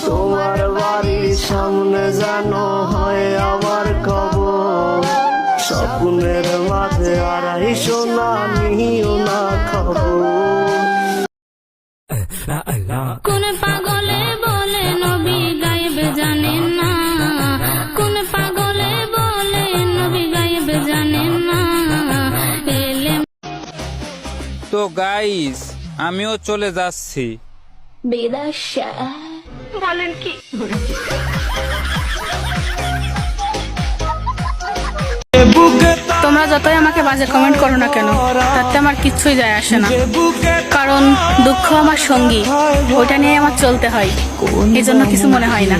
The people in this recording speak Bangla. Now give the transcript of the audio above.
তোমার বাড়ির সামনে যেন হয় আমার কবর, স্বপ্নের মাঝে আড়াইশো না নিও না খবর। কোন পাগলে বলে নবী গায়েব জানেন না, কোন পাগলে বলে নবী গায়েব জানেন না। তো গাইস আমিও চলে যাচ্ছি। বলেন কি? তোমরা যতই আমাকে বাজে কমেন্ট করো না কেন, তাতে আমার কিচ্ছুই যায় আসে না, কারণ দুঃখ আমার সঙ্গী, ওটা নিয়ে আমার চলতে হয়, এজন্য কিছু মনে হয় না।